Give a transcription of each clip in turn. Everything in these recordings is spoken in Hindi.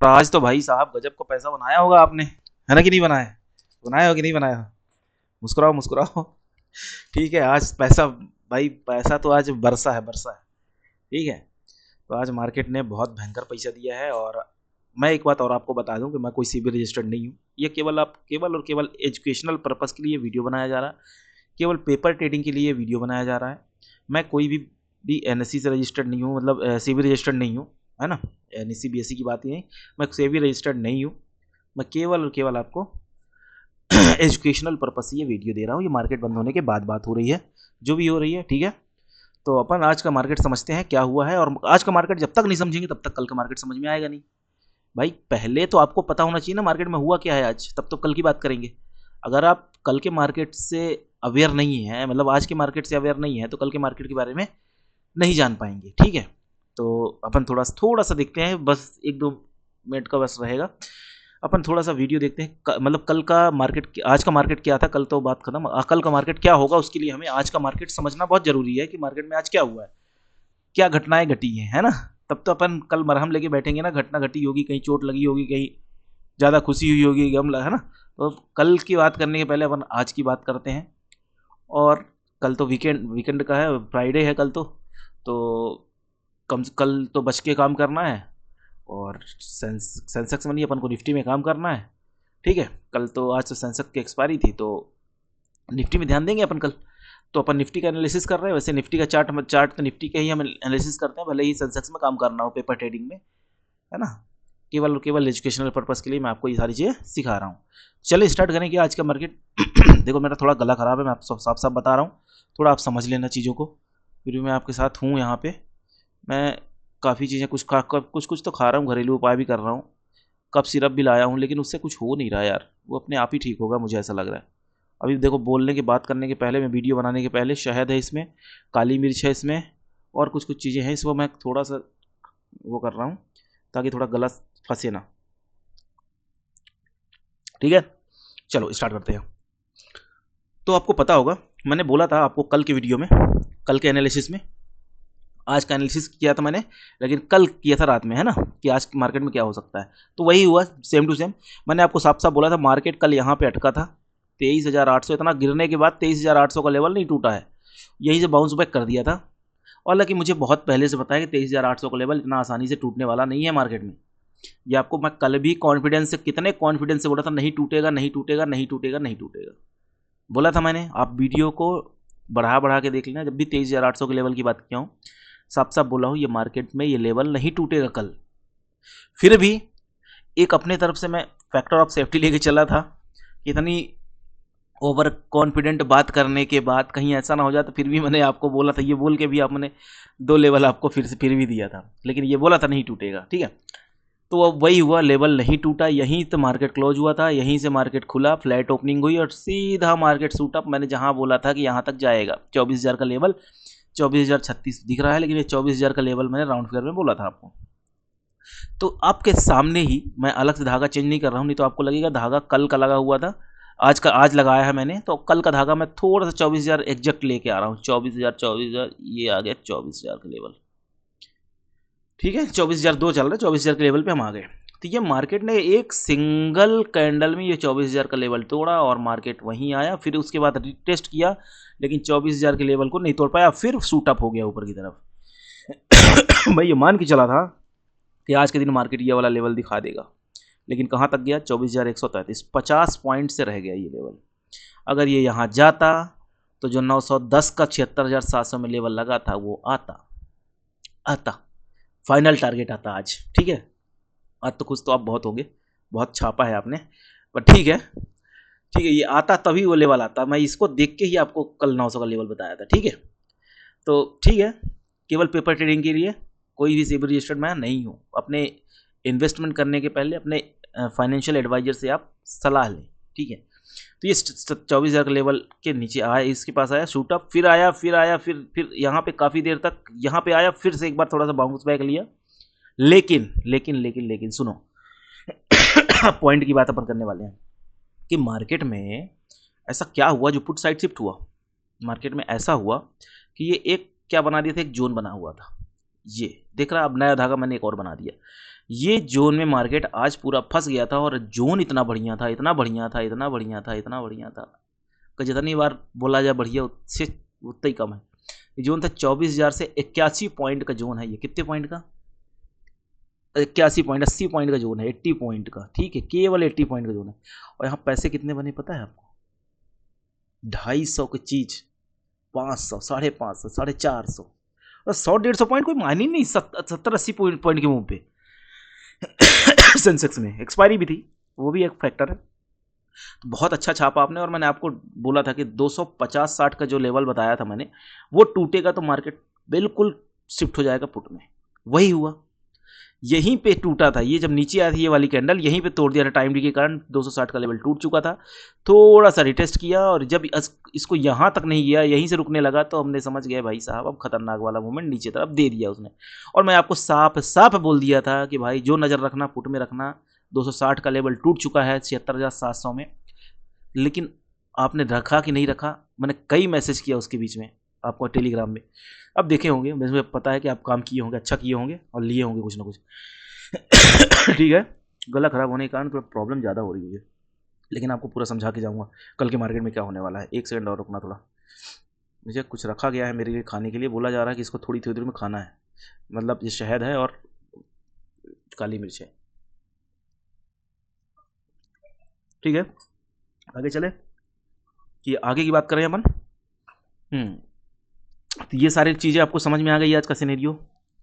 आज तो भाई साहब गजब का पैसा बनाया होगा आपने, है ना कि नहीं बनाया? बनाया हो कि नहीं बनाया? मुस्कुराओ मुस्कुराओ। ठीक है, आज पैसा, भाई पैसा तो आज बरसा है, बरसा है। ठीक है, तो आज मार्केट ने बहुत भयंकर पैसा दिया है। और मैं एक बात और आपको बता दूं कि मैं कोई सीबी रजिस्टर्ड नहीं हूँ। ये केवल और केवल एजुकेशनल पर्पस के लिए वीडियो बनाया जा रहा है, केवल पेपर ट्रेडिंग के लिए वीडियो बनाया जा रहा है। मैं कोई भी एनएससी से रजिस्टर्ड नहीं हूँ, मतलब सीबी रजिस्टर्ड नहीं हूँ, है ना। एनएससी बीएससी की बात ही नहीं, मैं सीबी रजिस्टर्ड नहीं हूँ। मैं केवल और केवल आपको एजुकेशनल पर्पस से ये वीडियो दे रहा हूँ। ये मार्केट बंद होने के बाद बात हो रही है, जो भी हो रही है, ठीक है। तो अपन आज का मार्केट समझते हैं क्या हुआ है। और आज का मार्केट जब तक नहीं समझेंगे तब तक कल का मार्केट समझ में आएगा नहीं। भाई पहले तो आपको पता होना चाहिए ना मार्केट में हुआ क्या है आज, तब तो कल की बात करेंगे। अगर आप कल के मार्केट से अवेयर नहीं है, मतलब आज के मार्केट से अवेयर नहीं है, तो कल के मार्केट के बारे में नहीं जान पाएंगे, ठीक है। तो अपन थोड़ा सा देखते हैं, बस 1-2 मिनट का बस रहेगा। अपन थोड़ा सा वीडियो देखते हैं, मतलब कल का मार्केट, आज का मार्केट क्या था, कल तो बात खत्म। कल का मार्केट क्या होगा, उसके लिए हमें आज का मार्केट समझना बहुत जरूरी है कि मार्केट में आज क्या हुआ है, क्या घटनाएं घटी हैं, है ना। तब तो अपन कल मरहम लेके बैठेंगे ना, घटना घटी होगी, कहीं चोट लगी होगी, कहीं ज़्यादा खुशी हुई होगी, गम लगा, है ना। तो कल की बात करने के पहले अपन आज की बात करते हैं। और कल तो वीकेंड का है, फ्राइडे है कल तो कल तो बच के काम करना है। और सेंसेक्स में नहीं, अपन को निफ्टी में काम करना है, ठीक है। कल तो, आज तो सेंसेक्स की एक्सपायरी थी, तो निफ्टी में ध्यान देंगे अपन कल। तो अपन निफ्टी का एनालिसिस कर रहे हैं, वैसे निफ्टी का चार्ट तो निफ्टी का ही हम एनालिसिस करते हैं, भले ही सेंसेक्स में काम करना हो पेपर ट्रेडिंग में, है ना। केवल और केवल एजुकेशनल पर्पस के लिए मैं आपको ये सारी चीज़ें सिखा रहा हूँ। चलिए स्टार्ट करें कि आज का मार्केट। देखो मेरा थोड़ा गला खराब है, मैं आपको साफ साफ बता रहा हूँ, थोड़ा आप समझ लेना चीज़ों को। फिर भी मैं आपके साथ हूँ यहाँ पे। मैं काफ़ी चीज़ें कुछ तो खा रहा हूँ, घरेलू उपाय भी कर रहा हूँ, कफ सिरप भी लाया हूँ, लेकिन उससे कुछ हो नहीं रहा यार, वो अपने आप ही ठीक होगा, मुझे ऐसा लग रहा है। अभी देखो, बोलने की बात करने के पहले, मैं वीडियो बनाने के पहले, शहद है इसमें, काली मिर्च है इसमें, और कुछ कुछ चीज़ें हैं, इसको मैं थोड़ा सा वो कर रहा हूँ ताकि थोड़ा गला फंसे ना, ठीक है। चलो स्टार्ट करते हैं। तो आपको पता होगा, मैंने बोला था आपको कल के वीडियो में, कल के एनालिसिस में, आज का एनालिसिस किया था मैंने, लेकिन कल किया था रात में, है ना, कि आज मार्केट में क्या हो सकता है। तो वही हुआ, सेम टू सेम। मैंने आपको साफ साफ बोला था मार्केट कल यहाँ पे अटका था 23,800, इतना गिरने के बाद 23,800 का लेवल नहीं टूटा है, यहीं से बाउंस बैक कर दिया था। और हालांकि मुझे बहुत पहले से पता है कि 23,800 का लेवल इतना आसानी से टूटने वाला नहीं है मार्केट में। ये आपको मैं कल भी कॉन्फिडेंस से, कितने कॉन्फिडेंस से बोला था, नहीं टूटेगा नहीं टूटेगा नहीं टूटेगा नहीं टूटेगा, बोला था मैंने। आप वीडियो को बढ़ा बढ़ा के देख लेना, जब भी 23,800 के लेवल की बात किया हूँ, साफ साफ बोला हूँ ये मार्केट में ये लेवल नहीं टूटेगा कल। फिर भी एक अपने तरफ से मैं फैक्टर ऑफ सेफ्टी लेके चला था कि इतनी ओवर कॉन्फिडेंट बात करने के बाद कहीं ऐसा ना हो जाए, तो फिर भी मैंने आपको बोला था, ये बोल के भी आपने 2 लेवल आपको फिर भी दिया था, लेकिन ये बोला था नहीं टूटेगा, ठीक है। तो अब वही हुआ, लेवल नहीं टूटा, यहीं तो मार्केट क्लोज हुआ था, यहीं से मार्केट खुला, फ्लैट ओपनिंग हुई और सीधा मार्केट सूट अप। मैंने जहां बोला था कि यहाँ तक जाएगा 24,000 का लेवल, 24,036 दिख रहा है, लेकिन ये 24,000 का लेवल मैंने राउंड फिगर में बोला था आपको। तो आपके सामने ही, मैं अलग से धागा चेंज नहीं कर रहा हूँ, नहीं तो आपको लगेगा धागा कल का लगा हुआ था, आज लगाया है मैंने, तो कल का धागा मैं थोड़ा सा 24,000 एग्जैक्ट लेके आ रहा हूँ। 24,000 ये आ गया 24,000 का लेवल, ठीक है। 24,002 चल रहा है, 24,000 के लेवल पे हम आ गए। तो ये मार्केट ने एक सिंगल कैंडल में ये 24,000 का लेवल तोड़ा और मार्केट वहीं आया, फिर उसके बाद रिटेस्ट किया, लेकिन 24,000 के लेवल को नहीं तोड़ पाया, फिर शूट अप हो गया ऊपर की तरफ। मैं ये मान के चला था कि आज के दिन मार्केट ये वाला लेवल दिखा देगा, लेकिन कहाँ तक गया, 24,133, 50 पॉइंट से रह गया ये लेवल। अगर ये यहाँ जाता तो जो 910 का 76,700 में लेवल लगा था वो आता फाइनल टारगेट आता आज, ठीक है। आज तो खुश तो आप बहुत होंगे, बहुत छापा है आपने, पर ठीक है, ठीक है, ये आता तभी वो लेवल आता, मैं इसको देख के ही आपको कल 900 का लेवल बताया था, ठीक है। तो ठीक है, केवल पेपर ट्रेडिंग के लिए कोई भी सेबी रजिस्टर्ड मैं नहीं हूँ। अपने इन्वेस्टमेंट करने के पहले अपने फाइनेंशियल एडवाइजर से आप सलाह लें, ठीक है। तो ये 24,000 के लेवल के नीचे आया, इसके पास आया शूट अप, फिर आया फिर यहाँ पे काफ़ी देर तक यहाँ पे आया, फिर से एक बार थोड़ा सा बाउंस बैक लिया, लेकिन लेकिन लेकिन लेकिन सुनो, पॉइंट की बात अपन करने वाले हैं कि मार्केट में ऐसा क्या हुआ जो पुट साइड शिफ्ट हुआ। मार्केट में ऐसा हुआ कि ये एक क्या बना दिया था, एक जोन बना हुआ था, ये देख रहा, अब नया धागा मैंने एक और बना दिया। ये जोन में मार्केट आज पूरा फंस गया था और जोन इतना बढ़िया था, इतना बढ़िया था, इतना बढ़िया था, इतना बढ़िया था कि जितनी बार बोला जाए बढ़िया उससे उतना ही कम है। ये जोन था 24,000 से 81 पॉइंट का जोन है। ये कितने पॉइंट का? 81 पॉइंट, 80 पॉइंट का जोन है, 80 पॉइंट का, ठीक है, केवल 80 पॉइंट का जोन है। और यहाँ पैसे कितने बने पता है आपको? 250 की चीज 500, 550, 450 और 100-150 पॉइंट कोई मायने नहीं। 70-80 पॉइंट के मुंह पे सेंसेक्स में एक्सपायरी भी थी, वो भी एक फैक्टर है। तो बहुत अच्छा छापा आपने। और मैंने आपको बोला था कि 250-60 का जो लेवल बताया था मैंने, वो टूटेगा तो मार्केट बिल्कुल शिफ्ट हो जाएगा पुट में। वही हुआ, यहीं पे टूटा था। ये जब नीचे आई थी ये वाली कैंडल, यहीं पे तोड़ दिया था टाइम डी के कारण। 260 का लेवल टूट चुका था, थोड़ा सा रिटेस्ट किया और जब इसको यहाँ तक नहीं गया, यहीं से रुकने लगा, तो हमने समझ गए भाई साहब अब खतरनाक वाला मूवमेंट नीचे तरफ दे दिया उसने। और मैं आपको साफ साफ बोल दिया था कि भाई जो नज़र रखना पुट में रखना। 260 का लेवल टूट चुका है 76,700 में, लेकिन आपने रखा कि नहीं रखा? मैंने कई मैसेज किया उसके बीच में आपको टेलीग्राम में। अब देखे होंगे, मुझे पता है कि आप काम किए होंगे, अच्छा किए होंगे और लिए होंगे कुछ ना कुछ। ठीक है, गला खराब होने के कारण थोड़ा प्रॉब्लम ज़्यादा हो रही है, लेकिन आपको पूरा समझा के जाऊँगा कल के मार्केट में क्या होने वाला है। एक सेकंड और रुकना थोड़ा। मुझे कुछ रखा गया है मेरे लिए खाने के लिए, बोला जा रहा है कि इसको थोड़ी थोड़ी देर में खाना है। मतलब ये शहद है और काली मिर्च है। ठीक है, आगे चले कि आगे की बात करें अपन। तो ये सारी चीज़ें आपको समझ में आ गई आज का सिनेरियो,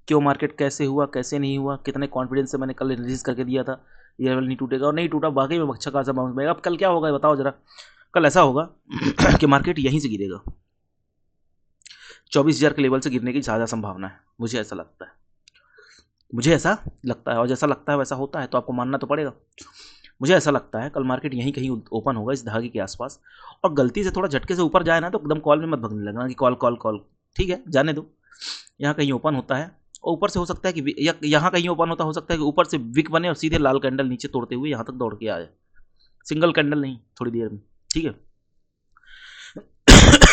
क्यों मार्केट कैसे हुआ, कैसे नहीं हुआ, कितने कॉन्फिडेंस से मैंने कल एनालिसिस करके दिया था ये लेवल नहीं टूटेगा, और नहीं टूटा, बाकी में अच्छा खासा बाउंस बैक। अब कल क्या होगा बताओ जरा? कल ऐसा होगा कि मार्केट यहीं से गिरेगा, 24,000 के लेवल से गिरने की ज़्यादा संभावना है, मुझे ऐसा लगता है। मुझे ऐसा लगता है, और जैसा लगता है वैसा होता है, तो आपको मानना तो पड़ेगा। मुझे ऐसा लगता है कल मार्केट यहीं कहीं ओपन होगा इस धागे के आसपास, और गलती से थोड़ा झटके से ऊपर जाए ना तो एकदम कॉल में मत भगने लगना कि कॉल कॉल कॉल। ठीक है, जाने दो। यहाँ कहीं ओपन होता है और ऊपर से हो सकता है कि यहाँ कहीं ओपन होता, हो सकता है कि ऊपर से विक बने और सीधे लाल कैंडल नीचे तोड़ते हुए यहाँ तक दौड़ के आ जाए, सिंगल कैंडल नहीं, थोड़ी देर में। ठीक है,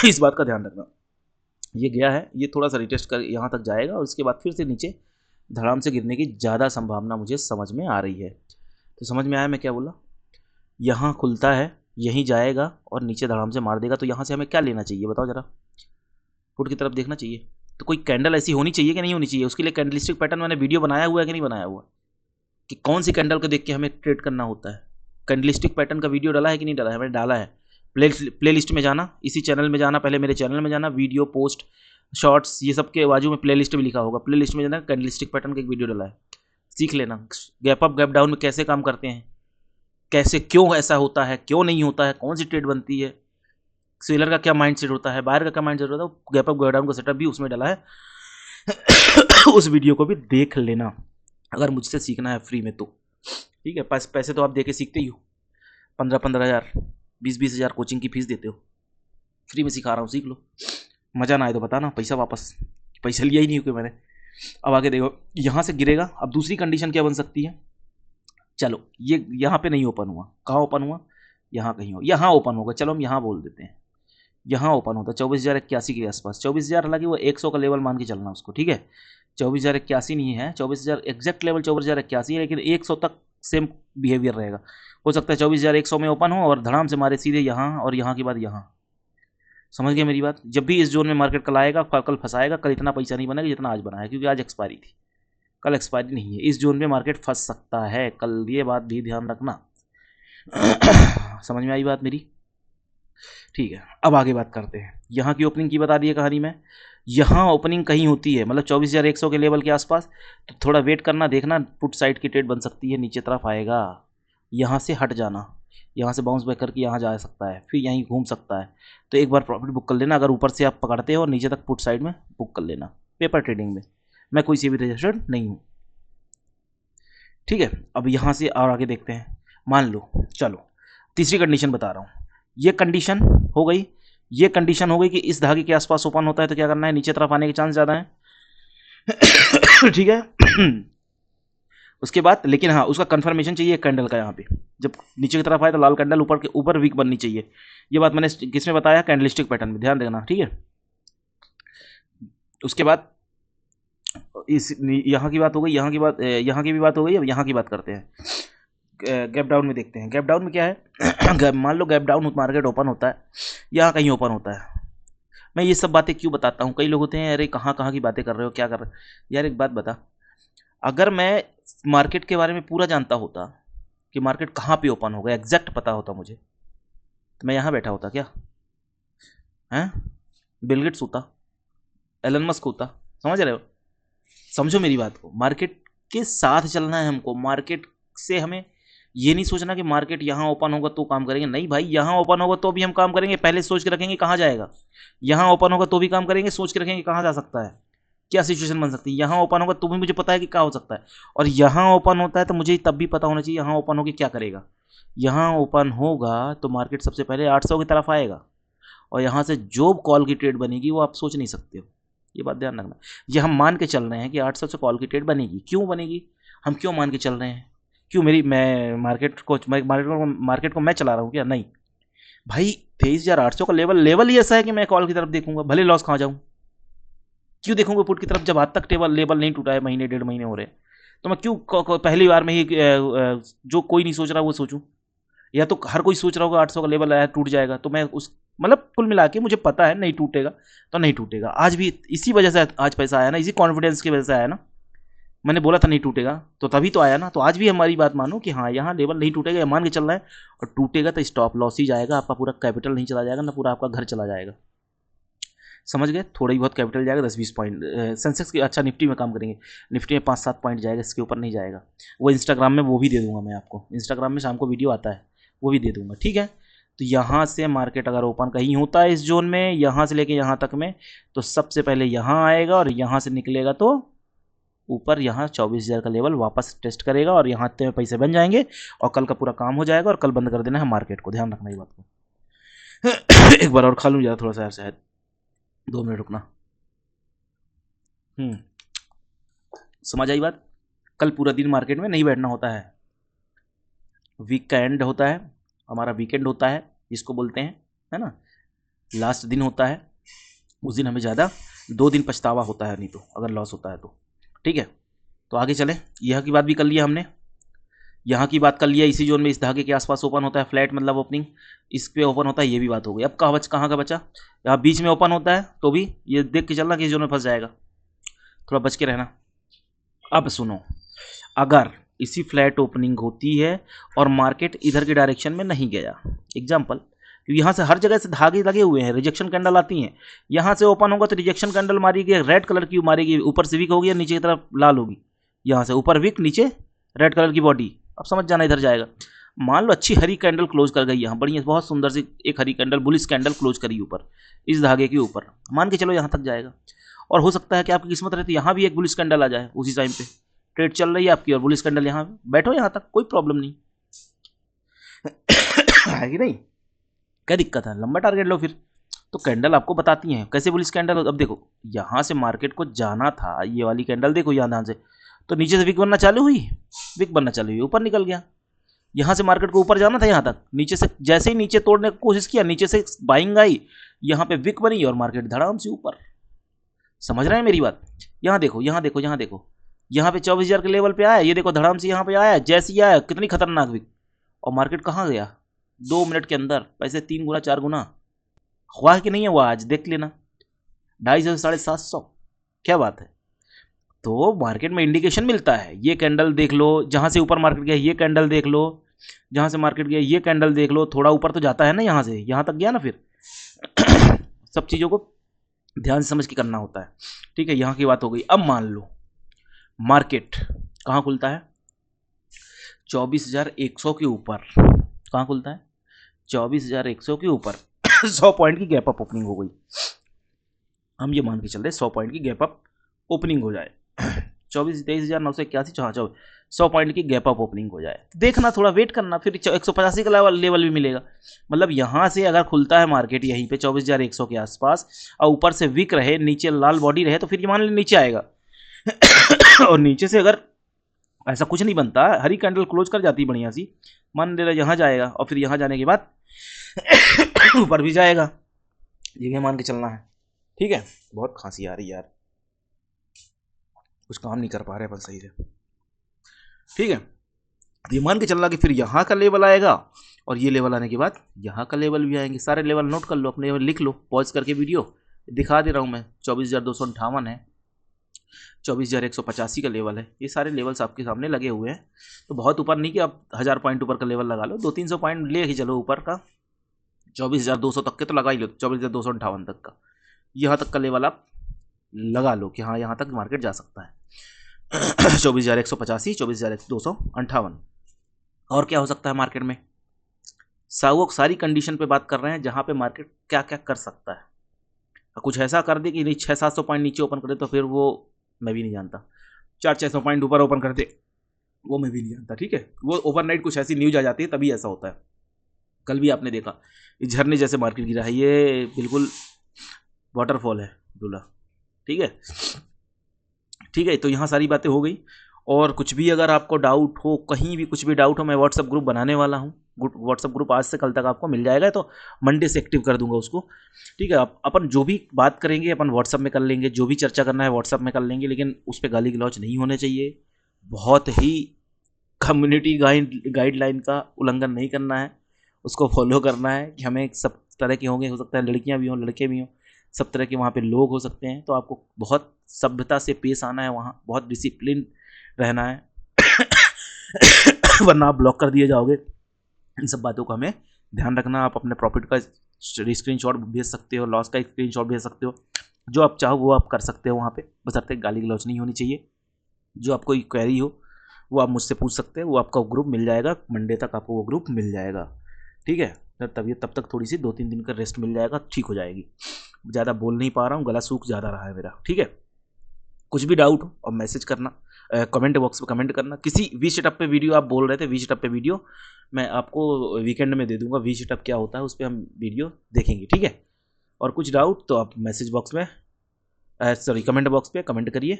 इस बात का ध्यान रखना। ये गया है, ये थोड़ा सा रिटेस्ट कर यहाँ तक जाएगा और उसके बाद फिर से नीचे धड़ाम से गिरने की ज़्यादा संभावना मुझे समझ में आ रही है। तो समझ में आया मैं क्या बोला? यहाँ खुलता है, यहीं जाएगा और नीचे धड़ाम से मार देगा। तो यहाँ से हमें क्या लेना चाहिए बताओ जरा? पुट की तरफ देखना चाहिए। तो कोई कैंडल ऐसी होनी चाहिए कि नहीं होनी चाहिए? उसके लिए कैंडलिस्टिक पैटर्न मैंने वीडियो बनाया हुआ है कि नहीं बनाया हुआ, कि कौन सी कैंडल को देख के हमें ट्रेड करना होता है? कैंडलिस्टिक पैटर्न का वीडियो डाला है कि नहीं डाला है? मैंने डाला है। प्ले लिस्ट में जाना, इसी चैनल में जाना, पहले मेरे चैनल में जाना, वीडियो पोस्ट शॉर्ट्स ये सब के बाजू में प्ले लिस्ट भी लिखा होगा, प्ले लिस्ट में जाना, कैंडलिस्टिक पैटर्न का एक वीडियो डाला है, सीख लेना। गैप अप गैप डाउन में कैसे काम करते हैं, कैसे, क्यों ऐसा होता है, क्यों नहीं होता है, कौन सी ट्रेड बनती है, सेलर का क्या माइंडसेट होता है, बायर का क्या माइंडसेट होता है, गैप अप गैप डाउन का सेटअप भी उसमें डाला है। उस वीडियो को भी देख लेना अगर मुझसे सीखना है फ्री में तो। ठीक है, पैसे तो आप दे के सीखते ही हो, 15-15 हज़ार 20-20 हज़ार कोचिंग की फीस देते हो, फ्री में सिखा रहा हूँ, सीख लो। मज़ा ना आए तो बताना, पैसा वापस, पैसा लिया ही नहीं क्योंकि मैंने। अब आगे देखो, यहाँ से गिरेगा। अब दूसरी कंडीशन क्या बन सकती है? चलो ये यहाँ पे नहीं ओपन हुआ, कहाँ ओपन हुआ? यहाँ कहीं हो, यहाँ ओपन होगा। चलो हम यहाँ बोल देते हैं, यहाँ ओपन होता है 24,081 के आसपास। 24,000 हालांकि वो 100 का लेवल मान के चलना उसको, ठीक है। 24,081 नहीं है, 24,000 एग्जैक्ट लेवल 24,081 है, लेकिन 100 तक सेम बिहेवियर रहेगा। हो सकता है 24,100 में ओपन हो और धड़ाम से मारे सीधे यहाँ, और यहाँ के बाद यहाँ। समझ गए मेरी बात? जब भी इस जोन में मार्केट कल आएगा, कल फंसाएगा, कल इतना पैसा नहीं बनेगा जितना आज बना है, क्योंकि आज एक्सपायरी थी, कल एक्सपायरी नहीं है। इस जोन में मार्केट फंस सकता है कल, ये बात भी ध्यान रखना। समझ में आई बात मेरी? ठीक है, अब आगे बात करते हैं। यहाँ की ओपनिंग की बता दी है कहानी में। यहाँ ओपनिंग कहीं होती है मतलब 24,100 के लेवल के आसपास, तो थोड़ा वेट करना, देखना पुट साइड की ट्रेड बन सकती है, नीचे तरफ आएगा, यहाँ से हट जाना, यहाँ से बाउंस बैक करके यहाँ जा सकता है, फिर यहीं घूम सकता है। तो एक बार प्रॉफिट बुक कर लेना, अगर ऊपर से आप पकड़ते हो और नीचे तक पुट साइड में बुक कर लेना, पेपर ट्रेडिंग में। मैं कोई से भी रजिस्टर्ड नहीं हूँ, ठीक है। अब यहाँ से और आगे देखते हैं। मान लो, चलो तीसरी कंडीशन बता रहा हूँ। ये कंडीशन हो गई, ये कंडीशन हो गई कि इस धागे के आसपास ओपन होता है तो क्या करना है? नीचे तरफ आने के चांस ज़्यादा है। ठीक है। उसके बाद लेकिन हाँ, उसका कंफर्मेशन चाहिए कैंडल का। यहाँ पे जब नीचे की तरफ आए तो लाल कैंडल ऊपर के ऊपर वीक बननी चाहिए। ये बात मैंने किसमें बताया? कैंडलिस्टिक पैटर्न में, ध्यान देना, ठीक है। उसके बाद इस यहाँ की बात हो गई, यहाँ की बात, यहाँ की भी बात हो गई। अब यहाँ की बात करते हैं, गैप डाउन में देखते हैं। गैप डाउन में क्या है मान लो गैप डाउन मार्केट ओपन होता है, यहाँ कहीं ओपन होता है। मैं ये सब बातें क्यों बताता हूँ, कई लोग होते हैं अरे कहाँ कहाँ की बातें कर रहे हो, क्या कर रहे हो यार। एक बात बता, अगर मैं मार्केट के बारे में पूरा जानता होता कि मार्केट कहाँ पे ओपन होगा, एग्जैक्ट पता होता मुझे, तो मैं यहाँ बैठा होता क्या हैं? बिल गेट्स होता, एलन मस्क होता। समझ रहे हो? समझो मेरी बात को, मार्केट के साथ चलना है हमको। मार्केट से हमें ये नहीं सोचना कि मार्केट यहाँ ओपन होगा तो काम करेंगे। नहीं भाई, यहाँ ओपन होगा तो भी हम काम करेंगे, पहले सोच के रखेंगे कहाँ जाएगा। यहाँ ओपन होगा तो भी काम करेंगे, सोच के रखेंगे कहाँ जा सकता है, क्या सिचुएशन बन सकती है। यहाँ ओपन होगा तो भी मुझे पता है कि क्या हो सकता है, और यहाँ ओपन होता है तो मुझे तब भी पता होना चाहिए यहाँ ओपन होकर क्या करेगा। यहाँ ओपन होगा तो मार्केट सबसे पहले 800 की तरफ आएगा, और यहाँ से जो कॉल की ट्रेड बनेगी वो आप सोच नहीं सकते हो। ये बात ध्यान रखना। ये हम मान के चल रहे हैं कि 800 से कॉल की ट्रेड बनेगी। क्यों बनेगी, हम क्यों मान के चल रहे हैं? क्यों मैं मार्केट को मैं चला रहा हूँ क्या? नहीं भाई, 23,800 का लेवल ही ऐसा है कि मैं कॉल की तरफ देखूंगा, भले लॉस खा जाऊं। क्यों देखूंगा पुट की तरफ, जब आज तक लेवल नहीं टूटा है, महीने 1.5 महीने हो रहे हैं, तो मैं क्यों पहली बार में ही जो कोई नहीं सोच रहा वो सोचूं? या तो हर कोई सोच रहा होगा 800 का लेवल आया टूट जाएगा, तो मैं उस मतलब कुल मिला के मुझे पता है नहीं टूटेगा तो नहीं टूटेगा। आज भी इसी वजह से आज पैसा आया ना, इसी कॉन्फिडेंस की वजह से आया ना। मैंने बोला था नहीं टूटेगा तो तभी तो आया ना। तो आज भी हमारी बात मानो कि हाँ यहाँ लेवल नहीं टूटेगा, मान के चल रहा है, और टूटेगा तो स्टॉप लॉस ही जाएगा, आपका पूरा कैपिटल नहीं चला जाएगा ना, पूरा आपका घर चला जाएगा। समझ गए? थोड़ा ही बहुत कैपिटल जाएगा, 10-20 पॉइंट सेंसेक्स की। अच्छा निफ्टी में काम करेंगे, निफ्टी में 5-7 पॉइंट जाएगा, इसके ऊपर नहीं जाएगा। वो इंस्टाग्राम में वो भी दे दूंगा मैं आपको, इंस्टाग्राम में शाम को वीडियो आता है, वो भी दे दूंगा, ठीक है। तो यहाँ से मार्केट अगर ओपन कहीं होता है इस जोन में, यहाँ से लेके यहाँ तक में, तो सबसे पहले यहाँ आएगा और यहाँ से निकलेगा तो ऊपर यहाँ 24,000 का लेवल वापस टेस्ट करेगा, और यहाँ पे पैसे बन जाएंगे, और कल का पूरा काम हो जाएगा, और कल बंद कर देना है मार्केट को। ध्यान रखना ये बात को। एक बार और खा लूँ ज़्यादा थोड़ा सा यार, शायद 2 मिनट रुकना। समझ आई बात? कल पूरा दिन मार्केट में नहीं बैठना होता है, वीक का एंड होता है, हमारा वीकेंड होता है जिसको बोलते हैं, है ना, लास्ट दिन होता है। उस दिन हमें ज़्यादा 2 दिन पछतावा होता है, नहीं तो अगर लॉस होता है तो। ठीक है, तो आगे चले। यह की बात भी कर लिया हमने, यहाँ की बात कर लिया, इसी जोन में इस धागे के आसपास ओपन होता है, फ्लैट मतलब ओपनिंग, इस पे ओपन होता है, ये भी बात हो गई। अब कहाँ का बचा, यहाँ बीच में ओपन होता है तो भी ये देख के चलना कि इस जोन में फंस जाएगा, थोड़ा बच के रहना। अब सुनो, अगर इसी फ्लैट ओपनिंग होती है और मार्केट इधर के डायरेक्शन में नहीं गया, एग्जाम्पल, क्योंकि यहाँ से हर जगह से धागे लगे हुए हैं, रिजेक्शन कैंडल आती हैं, यहाँ से ओपन होगा तो रिजेक्शन कैंडल मारेगी, रेड कलर की मारेगी, ऊपर से वीक होगी, नीचे की तरफ लाल होगी, यहाँ से ऊपर वीक, नीचे रेड कलर की बॉडी। अब समझ जाना इधर जाएगा। मान लो अच्छी हरी कैंडल क्लोज कर गई, यहाँ बढ़िया बहुत सुंदर सी एक हरी कैंडल, बुलिश कैंडल क्लोज करी ऊपर इस धागे के ऊपर, मान के चलो यहाँ तक जाएगा। और हो सकता है कि आपकी किस्मत रहती यहाँ भी एक बुलिश कैंडल आ जाए, उसी टाइम पे ट्रेड चल रही है आपकी और बुलिश कैंडल यहाँ बैठो, यहाँ तक कोई प्रॉब्लम नहीं है कि नहीं? क्या दिक्कत है, लंबा टारगेट लो फिर। तो कैंडल आपको बताती हैं कैसे बुलिश कैंडल। अब देखो यहाँ से मार्केट को जाना था, ये वाली कैंडल देखो यहाँ से, तो नीचे से विक बनना चालू हुई, विक बनना चालू हुई, ऊपर निकल गया। यहाँ से मार्केट को ऊपर जाना था यहाँ तक, नीचे से जैसे ही नीचे तोड़ने की कोशिश किया, नीचे से बाइंग आई, यहाँ पे विक बनी और मार्केट धड़ाम से ऊपर। समझ रहे हैं मेरी बात? यहाँ देखो, यहाँ देखो, यहाँ देखो, यहाँ पे 24,000 के लेवल पे आया, ये देखो धड़ाम से यहाँ पे आया, जैसे ही आया कितनी खतरनाक विक, और मार्केट कहाँ गया 2 मिनट के अंदर, पैसे 3 गुना 4 गुना हुआ कि नहीं है? हुआ, आज देख लेना, 250 से 750। क्या बात है? तो मार्केट में इंडिकेशन मिलता है, ये कैंडल देख लो, जहाँ से ऊपर मार्केट गया ये कैंडल देख लो, जहाँ से मार्केट गया ये कैंडल देख लो, थोड़ा ऊपर तो जाता है ना, यहाँ से यहाँ तक गया ना, फिर सब चीज़ों को ध्यान से समझ के करना होता है। ठीक है, यहाँ की बात हो गई। अब मान लो मार्केट कहाँ खुलता है, 24,100 के ऊपर। कहाँ खुलता है? 24,100 के ऊपर 100 पॉइंट की गैप अप ओपनिंग हो गई। हम ये मान के चल रहे 100 पॉइंट की गैप अप ओपनिंग हो जाए, 23,981, 100 पॉइंट की गैप अप ओपनिंग हो जाए, देखना थोड़ा वेट करना, फिर 185 का लेवल भी मिलेगा। मतलब यहाँ से अगर खुलता है मार्केट यहीं पे 24,100 के आसपास, और ऊपर से वीक रहे, नीचे लाल बॉडी रहे, तो फिर ये मान लीजिए नीचे आएगा और नीचे से अगर ऐसा कुछ नहीं बनता, हरी कैंडल क्लोज कर जाती बढ़िया सी, मान ले यहाँ जाएगा, और फिर यहाँ जाने के बाद ऊपर भी जाएगा, ये मान के चलना है। ठीक है, बहुत खांसी आ रही यार, कुछ काम नहीं कर पा रहे अपन सही से, ठीक है। ये मान के चल रहा कि फिर यहाँ का लेवल आएगा और ये लेवल आने के बाद यहाँ का लेवल भी आएंगे। सारे लेवल नोट कर लो, अपने लेवल लिख लो, पॉज करके वीडियो दिखा दे रहा हूँ मैं। 24,258 है, 24,185 का लेवल है। ये सारे लेवल्स आपके सामने लगे हुए हैं। तो बहुत ऊपर नहीं कि आप 1000 पॉइंट ऊपर का लेवल लगा लो, 200-300 पॉइंट ले ही चलो ऊपर का। 24,200 तक के तो लगा ही लो, 24,258 तक का, यहाँ तक का लेवल आप लगा लो कि हाँ यहाँ तक मार्केट जा सकता है। 24,185, 24,258। और क्या हो सकता है मार्केट में, सारी कंडीशन पे बात कर रहे हैं जहाँ पे मार्केट क्या क्या कर सकता है। कुछ ऐसा कर दे कि नहीं 600-700 पॉइंट नीचे ओपन करे तो फिर वो मैं भी नहीं जानता। 400-600 पॉइंट ऊपर ओपन कर दे वो मैं भी नहीं जानता, ठीक है। वो ओवरनाइट कुछ ऐसी न्यूज आ जाती है तभी ऐसा होता है। कल भी आपने देखा इस झरने जैसे मार्केट गिरा है, ये बिल्कुल वाटरफॉल है दूल्हा, ठीक है, ठीक है। तो यहाँ सारी बातें हो गई। और कुछ भी अगर आपको डाउट हो, कहीं भी कुछ भी डाउट हो, मैं व्हाट्सअप ग्रुप बनाने वाला हूँ। व्हाट्सअप ग्रुप आज से कल तक आपको मिल जाएगा, तो मंडे से एक्टिव कर दूंगा उसको, ठीक है। अपन जो भी बात करेंगे अपन व्हाट्सअप में कर लेंगे, जो भी चर्चा करना है व्हाट्सअप में कर लेंगे, लेकिन उस पर गाली गलौज नहीं होने चाहिए। बहुत ही कम्युनिटी गाइडलाइन का उल्लंघन नहीं करना है, उसको फॉलो करना है कि हमें सब तरह के होंगे, हो सकता है लड़कियां भी हों, लड़के भी हों, सब तरह के वहाँ पे लोग हो सकते हैं। तो आपको बहुत सभ्यता से पेश आना है, वहाँ बहुत डिसिप्लिन रहना है वरना आप ब्लॉक कर दिए जाओगे। इन सब बातों का हमें ध्यान रखना। आप अपने प्रॉफिट का स्क्रीनशॉट भेज सकते हो, लॉस का स्क्रीनशॉट भेज सकते हो, जो आप चाहो वो आप कर सकते हो वहाँ पे, बशर्ते गाली गलौज नहीं होनी चाहिए। जो आपको क्वेरी हो वो आप मुझसे पूछ सकते हैं, वो आपका ग्रुप मिल जाएगा, मंडे तक आपको वो ग्रुप मिल जाएगा, ठीक है। तब तक थोड़ी सी 2-3 दिन का रेस्ट मिल जाएगा, ठीक हो जाएगी। ज़्यादा बोल नहीं पा रहा हूँ, गला सूख ज़्यादा रहा है मेरा, ठीक है। कुछ भी डाउट हो और मैसेज करना, कमेंट बॉक्स में कमेंट करना। किसी वी सेटअप पे वीडियो आप बोल रहे थे, वी सेटअप पे वीडियो मैं आपको वीकेंड में दे दूंगा। वी सेटअप क्या होता है उस पर हम वीडियो देखेंगे, ठीक है। और कुछ डाउट तो आप मैसेज बॉक्स में कमेंट बॉक्स पे कमेंट करिए।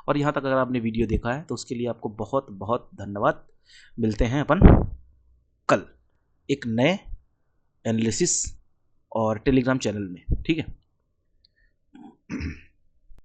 और यहाँ तक अगर आपने वीडियो देखा है तो उसके लिए आपको बहुत बहुत धन्यवाद। मिलते हैं अपन कल एक नए एनालिसिस और टेलीग्राम चैनल में, ठीक है।